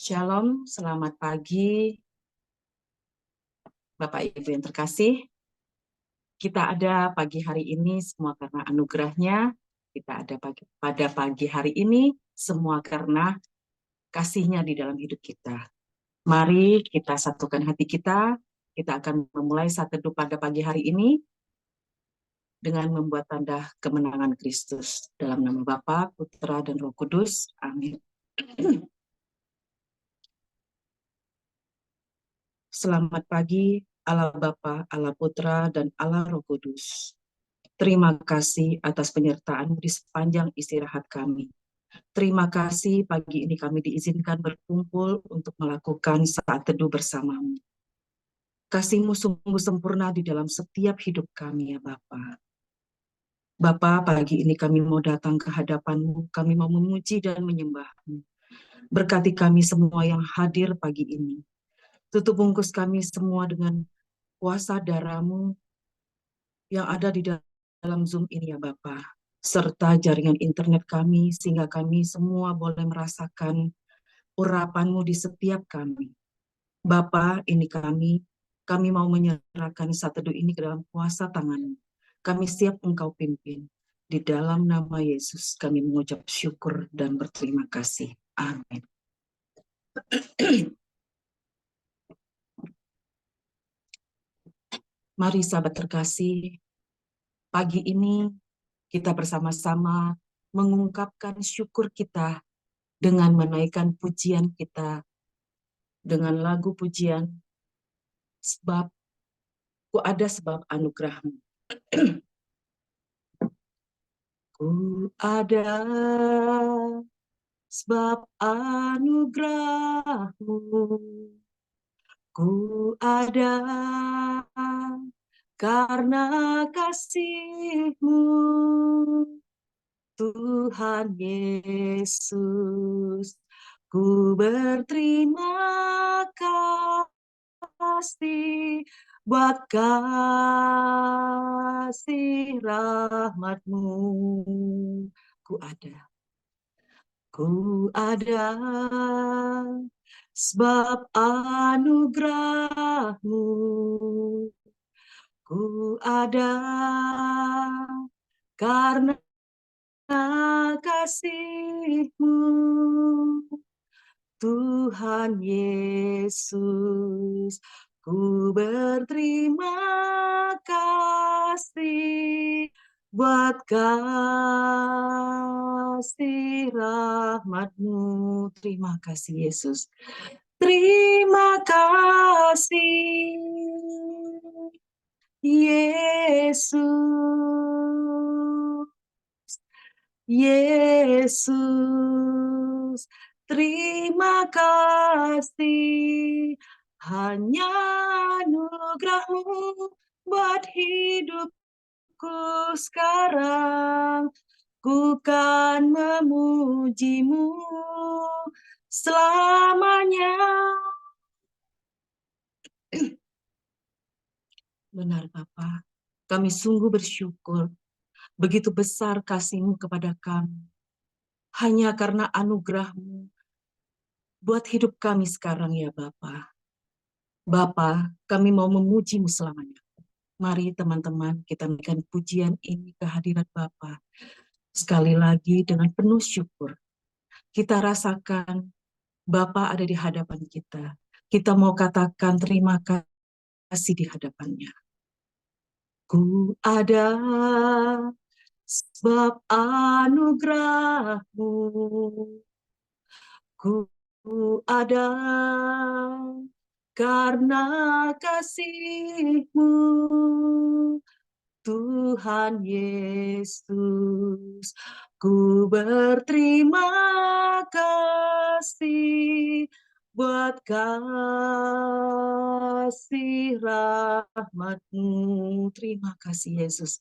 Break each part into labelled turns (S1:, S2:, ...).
S1: Shalom, selamat pagi Bapak Ibu yang terkasih. Kita ada pagi hari ini semua karena anugerahnya. Kita ada pada pagi hari ini semua karena kasihnya di dalam hidup kita. Mari kita satukan hati kita. Kita akan memulai saat teduh pada pagi hari ini dengan membuat tanda kemenangan Kristus. Dalam nama Bapa, Putra, dan Roh Kudus. Amin. Selamat pagi, Allah Bapa, Allah Putra, dan Allah Roh Kudus. Terima kasih atas penyertaan di sepanjang istirahat kami. Terima kasih pagi ini kami diizinkan berkumpul untuk melakukan saat teduh bersamamu. Kasih-Mu sungguh sempurna di dalam setiap hidup kami ya Bapa. Bapa, pagi ini kami mau datang ke hadapan-Mu, kami mau memuji dan menyembah-Mu. Berkati kami semua yang hadir pagi ini. Tutup bungkus kami semua dengan kuasa darah-Mu yang ada di dalam Zoom ini ya Bapa, serta jaringan internet kami, sehingga kami semua boleh merasakan urapan-Mu di setiap kami. Bapa, ini kami mau menyerahkan saat teduh ini ke dalam kuasa tangan-Mu. Kami siap Engkau pimpin. Di dalam nama Yesus kami mengucap syukur dan berterima kasih. Amin. Mari sahabat terkasih, pagi ini kita bersama-sama mengungkapkan syukur kita dengan menaikkan pujian kita dengan lagu pujian, sebab ku ada sebab anugerah-Mu. Ku ada sebab anugerah-Mu. Ku ada karena kasih-Mu, Tuhan Yesus. Ku berterima kasih buat kasih rahmat-Mu. Ku ada sebab anugerah-Mu. Ku ada karena kasih-Mu, Tuhan Yesus. Ku berterima kasih buat kasih rahmat-Mu. Terima kasih Yesus. Terima kasih Yesus. Yesus, terima kasih, hanya anugerah-Mu buat hidupku sekarang. Ku kan memuji-Mu selamanya. Benar Bapa, kami sungguh bersyukur. Begitu besar kasih-Mu kepada kami. Hanya karena anugerah-Mu buat hidup kami sekarang ya Bapa. Bapa, kami mau memuji-Mu selamanya. Mari teman-teman kita berikan pujian ini ke hadirat Bapa. Sekali lagi dengan penuh syukur. Kita rasakan Bapa ada di hadapan kita. Kita mau katakan terima kasih di hadapannya. Ku ada sebab anugerah-Mu. Ku ada karena kasih-Mu, Tuhan Yesus. Ku berterima kasih buat kasih rahmat-Mu. Terima kasih Yesus.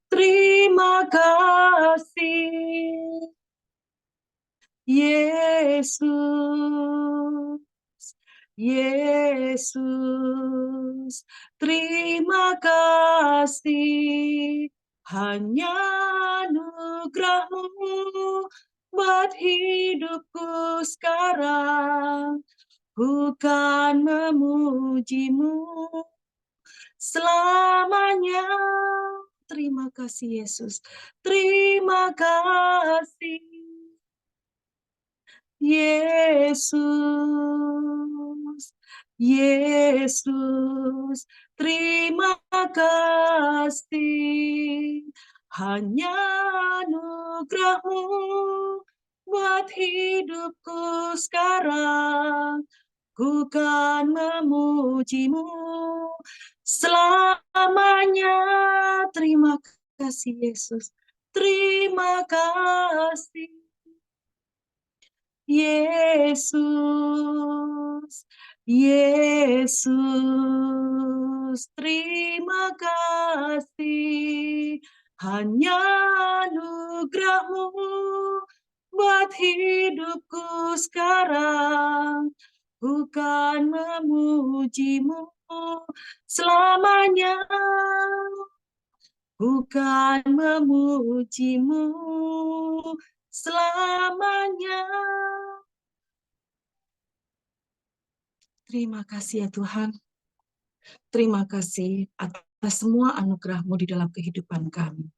S1: Terima kasih Yesus. Yesus, terima kasih, hanya anugerah-Mu buat hidupku sekarang. Ku kan memujimu selamanya. Terima kasih Yesus. Terima kasih Yesus. Yesus. Terima kasih. Hanya anugerah-Mu buat hidupku sekarang. Ku kan memujimu selamanya. Terima kasih Yesus. Terima kasih Yesus. Yesus. Terima kasih. Hanya anugerah-Mu buat hidupku sekarang. Ku kan memujimu selamanya. Ku kan memujimu selamanya. Terima kasih ya Tuhan. Terima kasih atas semua anugerah-Mu di dalam kehidupan kami.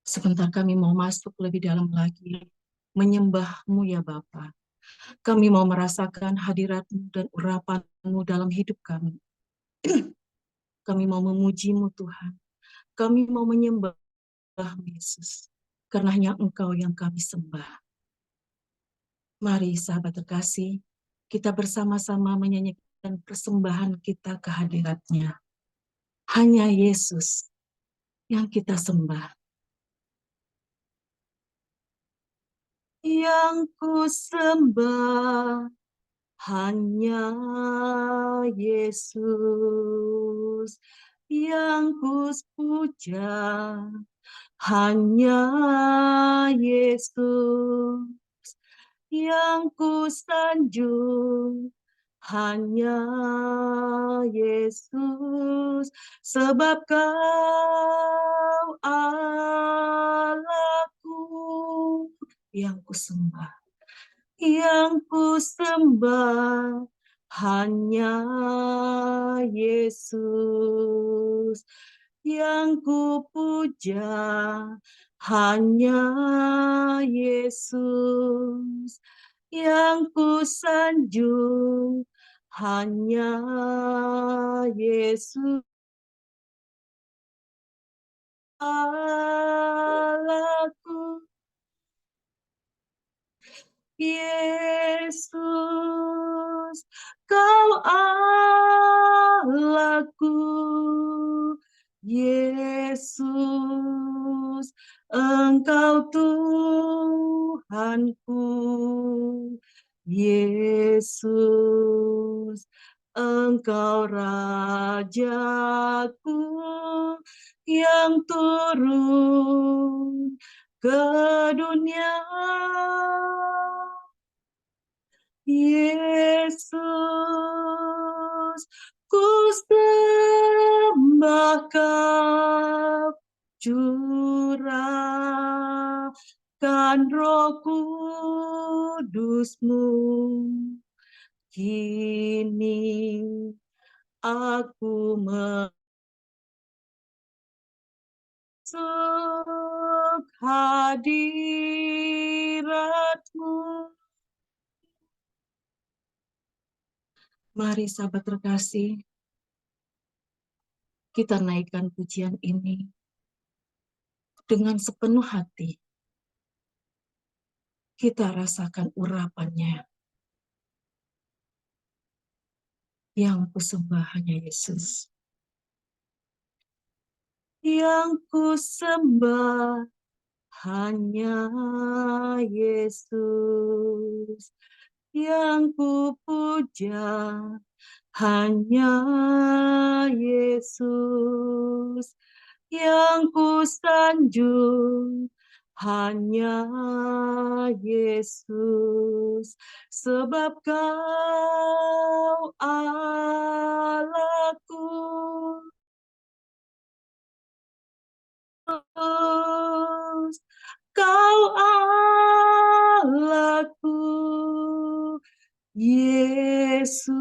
S1: Sebentar kami mau masuk lebih dalam lagi, menyembah-Mu ya Bapa. Kami mau merasakan hadirat-Mu dan urapan-Mu dalam hidup kami. Kami mau memuji-Mu Tuhan. Kami mau menyembah Yesus. Karena hanya Engkau yang kami sembah. Mari sahabat terkasih, kita bersama-sama menyanyikan persembahan kita ke hadirat-Nya. Hanya Yesus yang kita sembah. Yang ku sembah hanya Yesus. Yang ku puja hanya Yesus. Yang ku sanjung hanya Yesus, sebab Kau Allahku. Yang ku sembah, yang ku sembah hanya Yesus. Yang ku puja hanya Yesus. Yang ku sanjung hanya Yesus. Allahku, Yesus, Kau Allahku. Yesus, Engkau Tuhanku. Yesus, Engkau Rajaku yang turun ke dunia. Yesus, ku sembah Kau, curahkan Roh Kudus-Mu. Kini aku masuk hadirat-Mu. Mari sahabat terkasih, kita naikkan pujian ini dengan sepenuh hati. Kita rasakan urapannya. Yang kusembah hanya Yesus. Yang kusembah hanya Yesus. Yang kupuja hanya Yesus. Yang kusanjung hanya Yesus, sebab Kau Allahku. Yesus,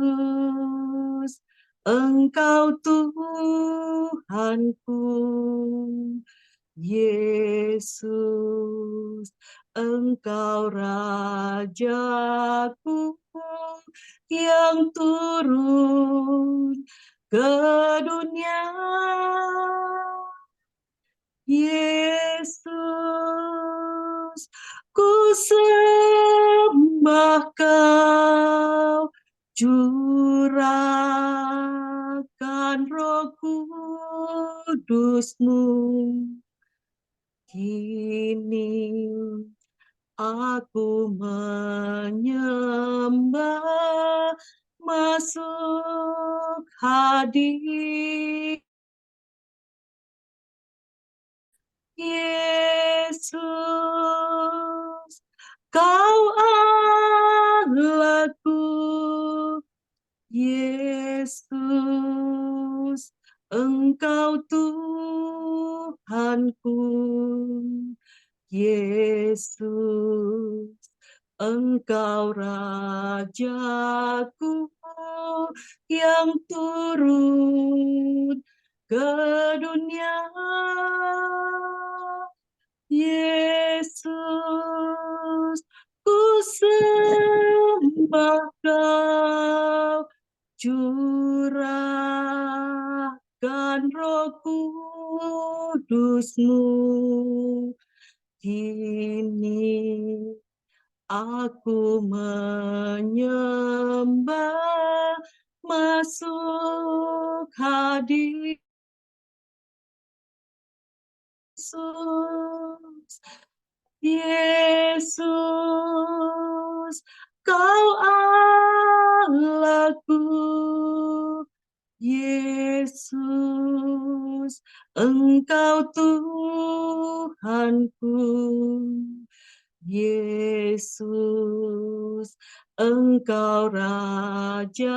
S1: Engkau Tuhanku. Yesus, Engkau Rajaku yang turun ke dunia. Yesus, ku sembah Kau, curahkan Roh Kudus-Mu. Kini aku menyembah, masuk hadir Yesus, Kau Allahku. Yesus, Engkau Tuhanku. Yesus, Engkau Rajaku yang turun ke dunia. Yesus, ku sembah Kau, curahkan Roh Kudus-Mu. Kini aku menyembah, masuk hadir Yesus. Yesus, Kau Allahku. Yesus, Engkau Tuhanku. Yesus, Engkau Rajaku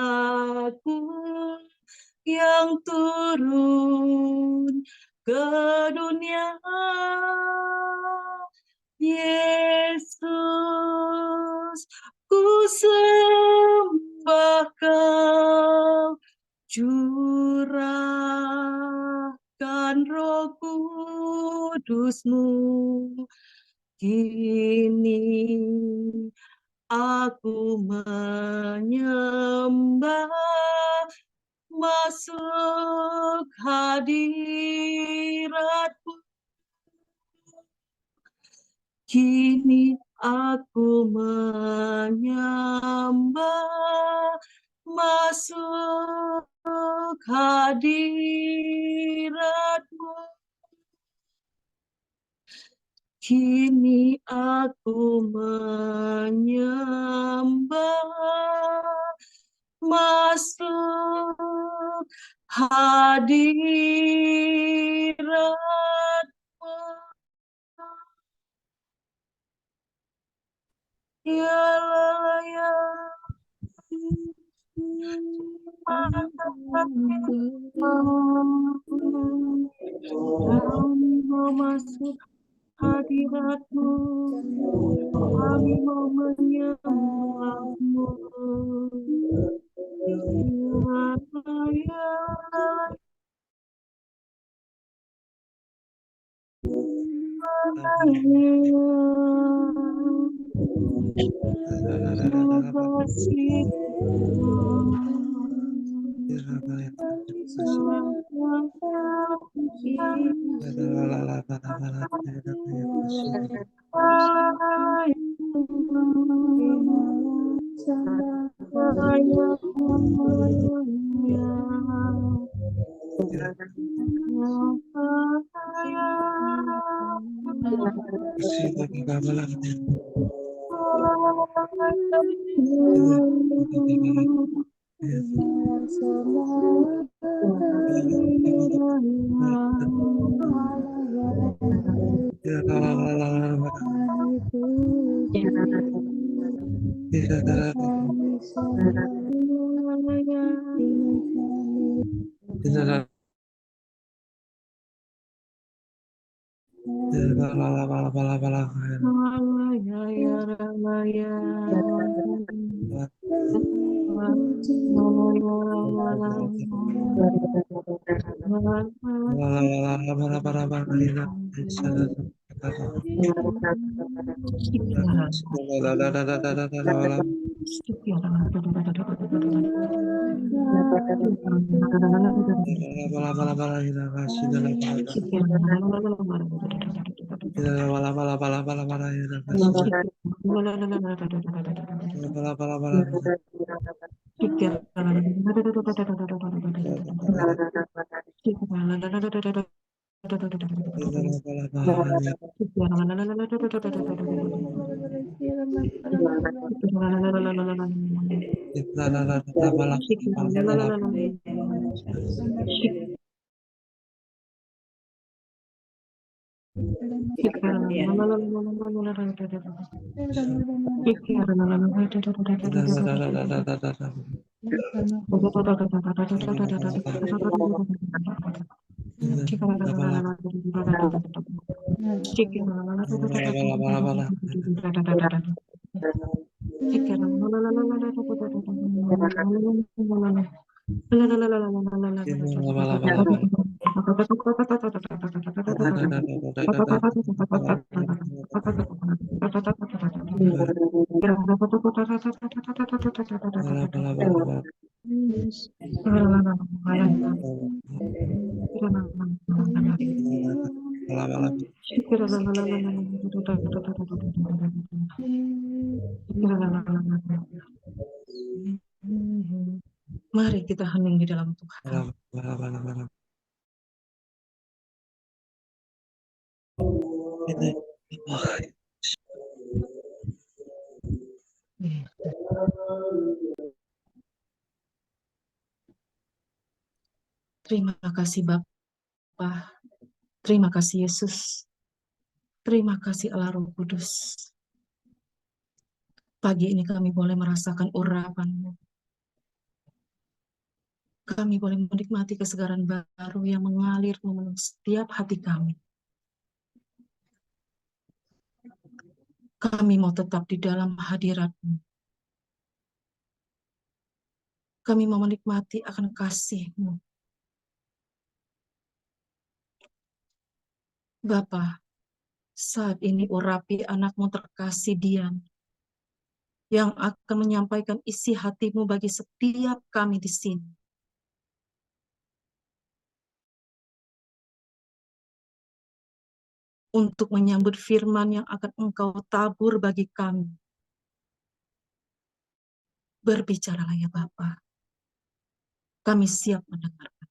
S1: yang turun ke dunia. Yesus, ku sembah Kau, curahkan Roh Kudus-Mu. Kini aku menyembah, masuk hadirat-Mu. Kini aku menyembah, masuk hadirat-Mu. Kini aku menyembah, masuk hadirat-Mu. Ya kami mau masuk hadirat-Mu, kami mau menyembah-Mu. Mari kita hening di dalam Tuhan. Terima kasih Bapa, terima kasih Yesus, terima kasih Allah Roh Kudus. Pagi ini kami boleh merasakan urapan-Mu. Kami boleh menikmati kesegaran baru yang mengalir memenuhi setiap hati kami. Kami mau tetap di dalam hadirat-Mu. Kami mau menikmati akan kasih-Mu. Bapa, saat ini urapi anak-Mu terkasih Dian, yang akan menyampaikan isi hati-Mu bagi setiap kami di sini. Untuk menyambut firman yang akan Engkau tabur bagi kami. Berbicaralah ya Bapa. Kami siap mendengarkan.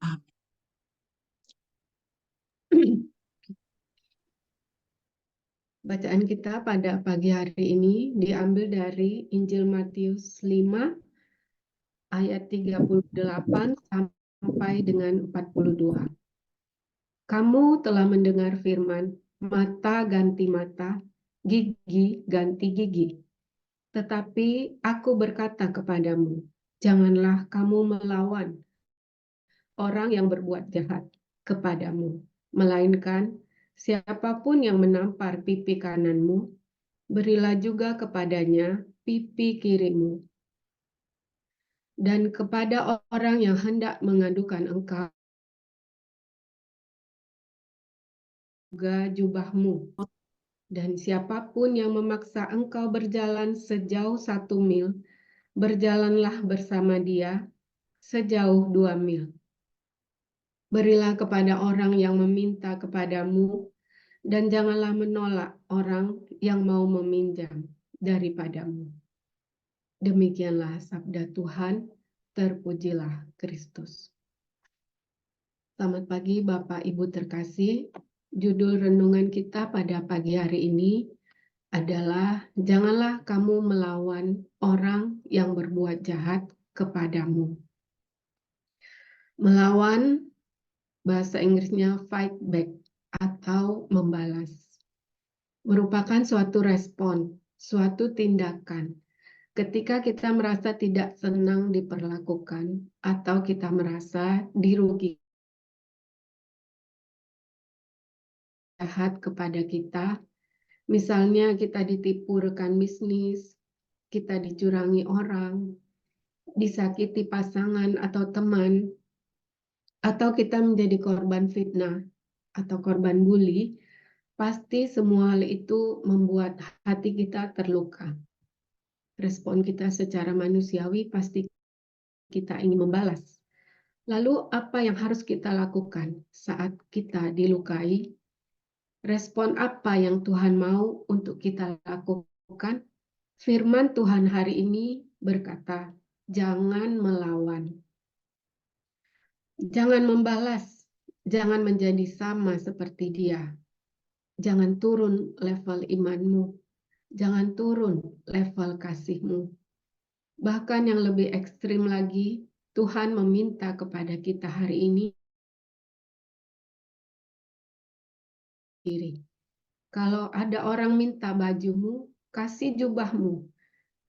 S1: Amin.
S2: Bacaan kita pada pagi hari ini diambil dari Injil Matius 5 ayat 38 sampai dengan 42. Kamu telah mendengar firman, mata ganti mata, gigi ganti gigi. Tetapi aku berkata kepadamu, janganlah kamu melawan orang yang berbuat jahat kepadamu, melainkan siapapun yang menampar pipi kananmu, berilah juga kepadanya pipi kirimu. Dan kepada orang yang hendak mengadukan engkau, juga jubahmu. Dan siapapun yang memaksa engkau berjalan sejauh 1 mil, berjalanlah bersama dia sejauh 2 mil. Berilah kepada orang yang meminta kepadamu, dan janganlah menolak orang yang mau meminjam daripadamu. Demikianlah sabda Tuhan, terpujilah Kristus. Selamat pagi Bapak Ibu terkasih. Judul renungan kita pada pagi hari ini adalah janganlah kamu melawan orang yang berbuat jahat kepadamu. Melawan, bahasa Inggrisnya fight back atau membalas. Merupakan suatu respon, suatu tindakan. Ketika kita merasa tidak senang diperlakukan atau kita merasa dirugikan jahat kepada kita, misalnya kita ditipu rekan bisnis, kita dicurangi orang, disakiti pasangan atau teman, atau kita menjadi korban fitnah atau korban bully, pasti semua hal itu membuat hati kita terluka. Respon kita secara manusiawi pasti kita ingin membalas. Lalu apa yang harus kita lakukan saat kita dilukai? Respon apa yang Tuhan mau untuk kita lakukan? Firman Tuhan hari ini berkata, jangan melawan. Jangan membalas, jangan menjadi sama seperti dia. Jangan turun level imanmu, jangan turun level kasihmu. Bahkan yang lebih ekstrim lagi, Tuhan meminta kepada kita hari ini, kalau ada orang minta bajumu, kasih jubahmu.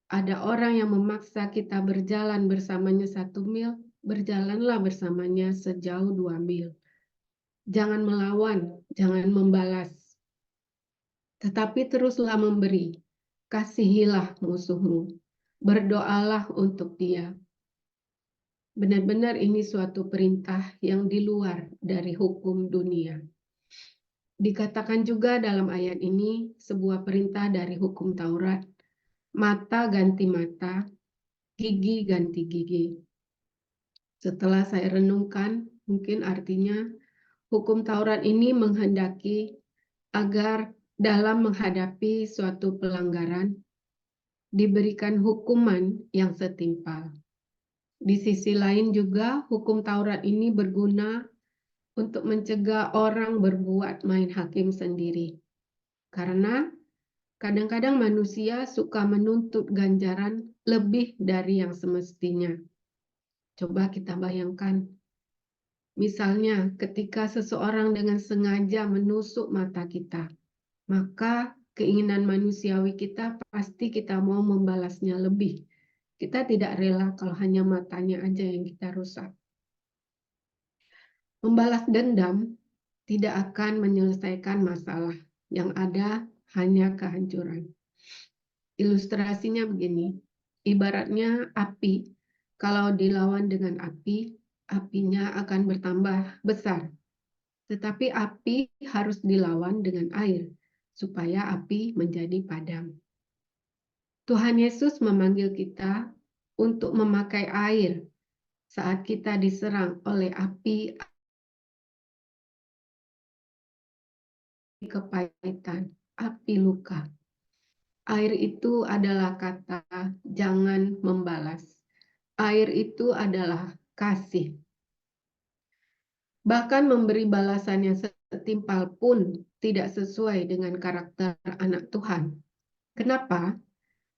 S2: Ada orang yang memaksa kita berjalan bersamanya 1 mil, berjalanlah bersamanya sejauh 2 mil. Jangan melawan, jangan membalas, tetapi teruslah memberi. Kasihilah musuhmu, berdoalah untuk dia. Benar-benar ini suatu perintah yang di luar dari hukum dunia. Dikatakan juga dalam ayat ini sebuah perintah dari hukum Taurat, mata ganti mata, gigi ganti gigi. Setelah saya renungkan, mungkin artinya hukum Taurat ini menghendaki agar dalam menghadapi suatu pelanggaran diberikan hukuman yang setimpal. Di sisi lain juga hukum Taurat ini berguna untuk mencegah orang berbuat main hakim sendiri. Karena kadang-kadang manusia suka menuntut ganjaran lebih dari yang semestinya. Coba kita bayangkan, misalnya ketika seseorang dengan sengaja menusuk mata kita, maka keinginan manusiawi kita pasti kita mau membalasnya lebih. Kita tidak rela kalau hanya matanya aja yang kita rusak. Membalas dendam tidak akan menyelesaikan masalah. Yang ada hanya kehancuran. Ilustrasinya begini, ibaratnya api. Kalau dilawan dengan api, apinya akan bertambah besar. Tetapi api harus dilawan dengan air, supaya api menjadi padam. Tuhan Yesus memanggil kita untuk memakai air saat kita diserang oleh api kepahitan, api luka. Air itu adalah kata jangan membalas. Air itu adalah kasih. Bahkan memberi balasan yang setimpal pun tidak sesuai dengan karakter anak Tuhan. Kenapa?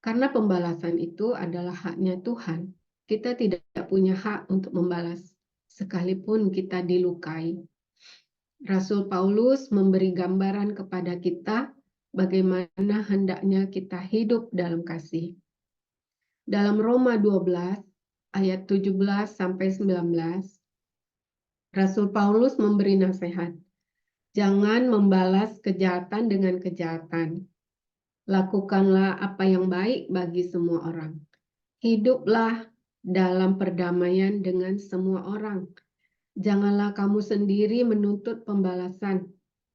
S2: Karena pembalasan itu adalah haknya Tuhan. Kita tidak punya hak untuk membalas, sekalipun kita dilukai. Rasul Paulus memberi gambaran kepada kita bagaimana hendaknya kita hidup dalam kasih. Dalam Roma 12 ayat 17 sampai 19, Rasul Paulus memberi nasihat. Jangan membalas kejahatan dengan kejahatan. Lakukanlah apa yang baik bagi semua orang. Hiduplah dalam perdamaian dengan semua orang. Janganlah kamu sendiri menuntut pembalasan,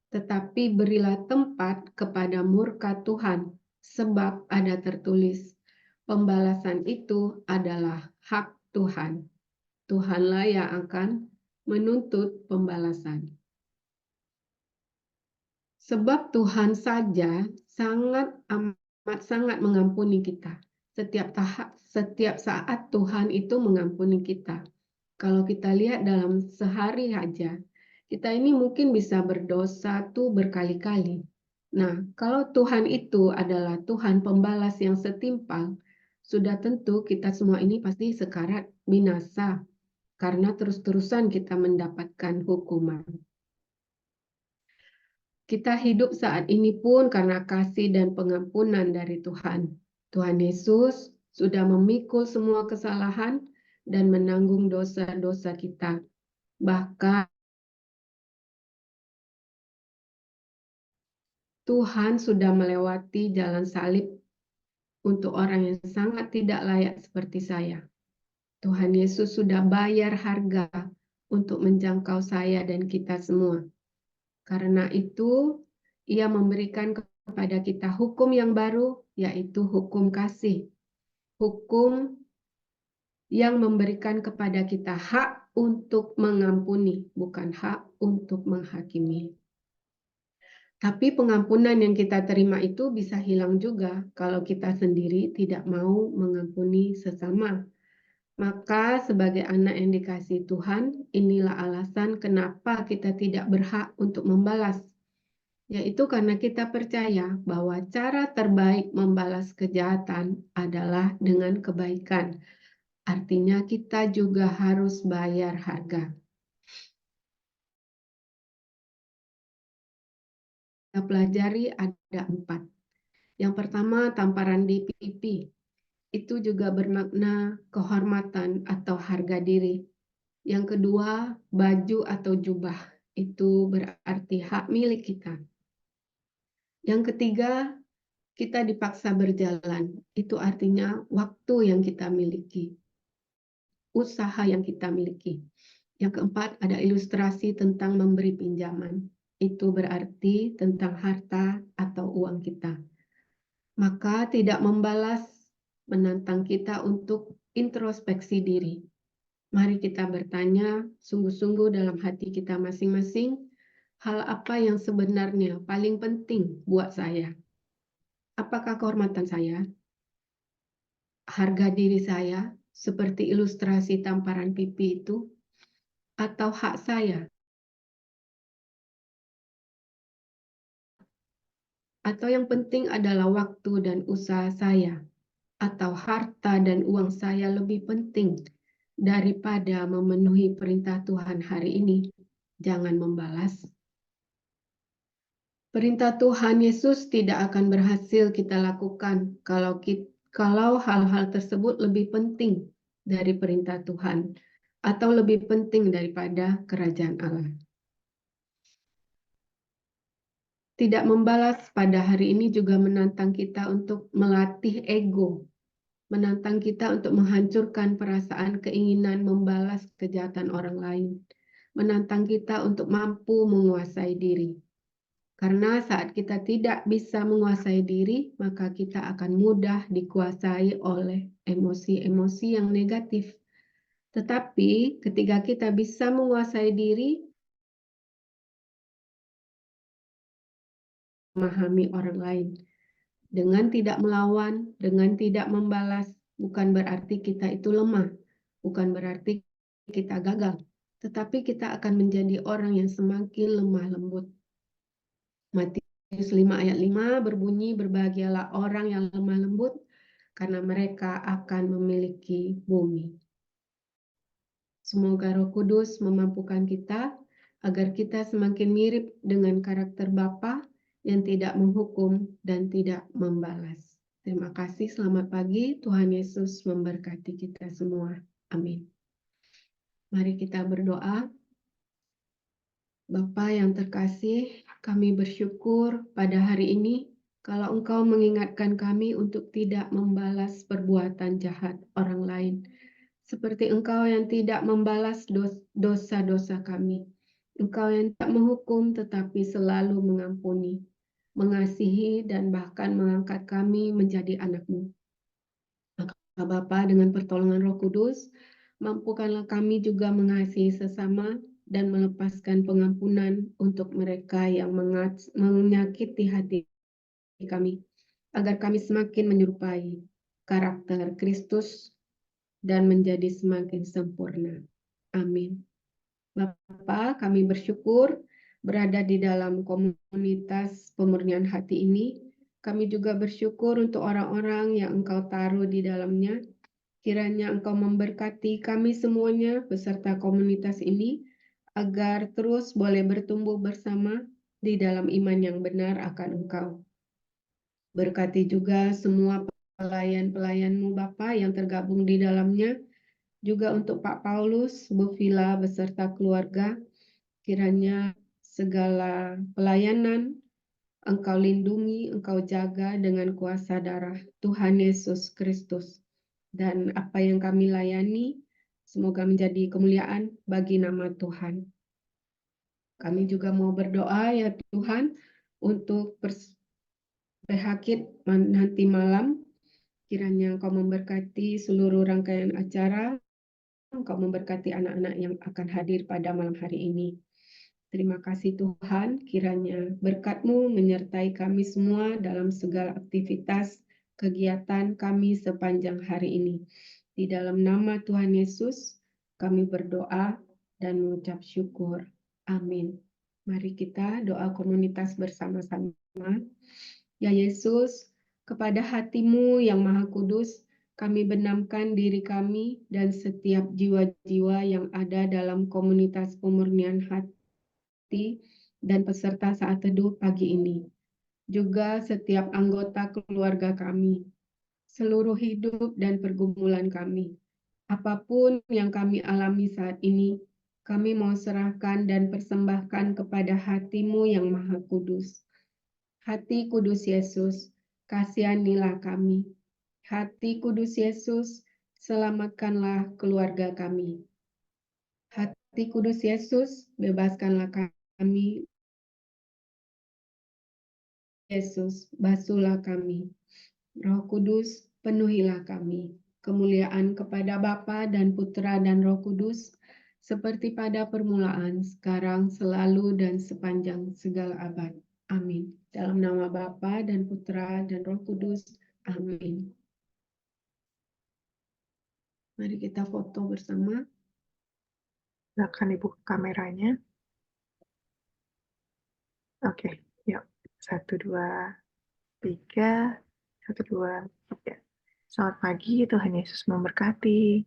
S2: tetapi berilah tempat kepada murka Tuhan, sebab ada tertulis, pembalasan itu adalah hak Tuhan. Tuhanlah yang akan menuntut pembalasan. Sebab Tuhan saja sangat mengampuni kita. Setiap saat Tuhan itu mengampuni kita. Kalau kita lihat dalam sehari aja, kita ini mungkin bisa berdosa tuh berkali-kali. Nah, kalau Tuhan itu adalah Tuhan pembalas yang setimpal, sudah tentu kita semua ini pasti sekarat binasa karena terus-terusan kita mendapatkan hukuman. Kita hidup saat ini pun karena kasih dan pengampunan dari Tuhan. Tuhan Yesus sudah memikul semua kesalahan dan menanggung dosa-dosa kita. Bahkan Tuhan sudah melewati jalan salib untuk orang yang sangat tidak layak seperti saya. Tuhan Yesus sudah bayar harga untuk menjangkau saya dan kita semua. Karena itu, Ia memberikan kepada kita hukum yang baru, yaitu hukum kasih. Hukum yang memberikan kepada kita hak untuk mengampuni, bukan hak untuk menghakimi. Tapi pengampunan yang kita terima itu bisa hilang juga kalau kita sendiri tidak mau mengampuni sesama. Maka sebagai anak yang dikasihi Tuhan, inilah alasan kenapa kita tidak berhak untuk membalas. Yaitu karena kita percaya bahwa cara terbaik membalas kejahatan adalah dengan kebaikan. Artinya kita juga harus bayar harga. Kita pelajari ada 4. Yang pertama, tamparan di pipi. Itu juga bermakna kehormatan atau harga diri. Yang kedua, baju atau jubah. Itu berarti hak milik kita. Yang ketiga, kita dipaksa berjalan. Itu artinya waktu yang kita miliki, usaha yang kita miliki. Yang keempat, ada ilustrasi tentang memberi pinjaman. Itu berarti tentang harta atau uang kita. Maka tidak membalas menantang kita untuk introspeksi diri. Mari kita bertanya sungguh-sungguh dalam hati kita masing-masing, hal apa yang sebenarnya paling penting buat saya? Apakah kehormatan saya? Harga diri saya, seperti ilustrasi tamparan pipi itu? Atau hak saya? Atau yang penting adalah waktu dan usaha saya? Atau harta dan uang saya lebih penting daripada memenuhi perintah Tuhan hari ini? Jangan membalas. Perintah Tuhan Yesus tidak akan berhasil kita lakukan kalau hal-hal tersebut lebih penting dari perintah Tuhan atau lebih penting daripada kerajaan Allah. Tidak membalas pada hari ini juga menantang kita untuk melatih ego, menantang kita untuk menghancurkan perasaan keinginan membalas kejahatan orang lain, menantang kita untuk mampu menguasai diri. Karena saat kita tidak bisa menguasai diri, maka kita akan mudah dikuasai oleh emosi-emosi yang negatif. Tetapi ketika kita bisa menguasai diri, memahami orang lain, dengan tidak melawan, dengan tidak membalas, bukan berarti kita itu lemah, bukan berarti kita gagal, tetapi kita akan menjadi orang yang semakin lemah lembut. Matius 5 ayat 5 berbunyi, berbahagialah orang yang lemah lembut, karena mereka akan memiliki bumi. Semoga Roh Kudus memampukan kita agar kita semakin mirip dengan karakter Bapa yang tidak menghukum dan tidak membalas. Terima kasih, selamat pagi. Tuhan Yesus memberkati kita semua. Amin. Mari kita berdoa. Bapa yang terkasih, kami bersyukur pada hari ini kalau Engkau mengingatkan kami untuk tidak membalas perbuatan jahat orang lain. Seperti Engkau yang tidak membalas dosa-dosa kami. Engkau yang tak menghukum tetapi selalu mengampuni, mengasihi dan bahkan mengangkat kami menjadi anak-Mu. Maka Bapa, dengan pertolongan Roh Kudus, mampukanlah kami juga mengasihi sesama dan melepaskan pengampunan untuk mereka yang menyakiti hati kami, agar kami semakin menyerupai karakter Kristus dan menjadi semakin sempurna. Amin. Bapa, kami bersyukur berada di dalam komunitas pemurnian hati ini. Kami juga bersyukur untuk orang-orang yang Engkau taruh di dalamnya. Kiranya Engkau memberkati kami semuanya beserta komunitas ini, agar terus boleh bertumbuh bersama di dalam iman yang benar akan Engkau. Berkati juga semua pelayan-pelayan-Mu Bapa yang tergabung di dalamnya, juga untuk Pak Paulus, Bu Vila beserta keluarga, kiranya segala pelayanan Engkau lindungi, Engkau jaga dengan kuasa darah Tuhan Yesus Kristus. Dan apa yang kami layani, semoga menjadi kemuliaan bagi nama Tuhan. Kami juga mau berdoa ya Tuhan, untuk PHKIT nanti malam. Kiranya Engkau memberkati seluruh rangkaian acara, Engkau memberkati anak-anak yang akan hadir pada malam hari ini. Terima kasih Tuhan, kiranya berkat-Mu menyertai kami semua dalam segala aktivitas kegiatan kami sepanjang hari ini. Di dalam nama Tuhan Yesus, kami berdoa dan mengucap syukur. Amin. Mari kita doa komunitas bersama-sama. Ya Yesus, kepada hati-Mu yang Maha Kudus, kami benamkan diri kami dan setiap jiwa-jiwa yang ada dalam komunitas pemurnian hati dan peserta saat teduh pagi ini. Juga setiap anggota keluarga kami, seluruh hidup dan pergumulan kami. Apapun yang kami alami saat ini, kami mau serahkan dan persembahkan kepada hati-Mu yang Maha Kudus. Hati Kudus Yesus, kasihanilah kami. Hati Kudus Yesus, selamatkanlah keluarga kami. Hati Kudus Yesus, bebaskanlah kami. Yesus, basuhlah kami. Roh Kudus, penuhilah kami. Kemuliaan kepada Bapa dan Putra dan Roh Kudus, seperti pada permulaan, sekarang, selalu, dan sepanjang segala abad. Amin. Dalam nama Bapa dan Putra dan Roh Kudus. Amin. Mari kita foto bersama.
S3: Silakan dibuka kameranya. Oke, yuk. 1, 2, 3. 1, 2, 3. Selamat pagi, Tuhan Yesus memberkati.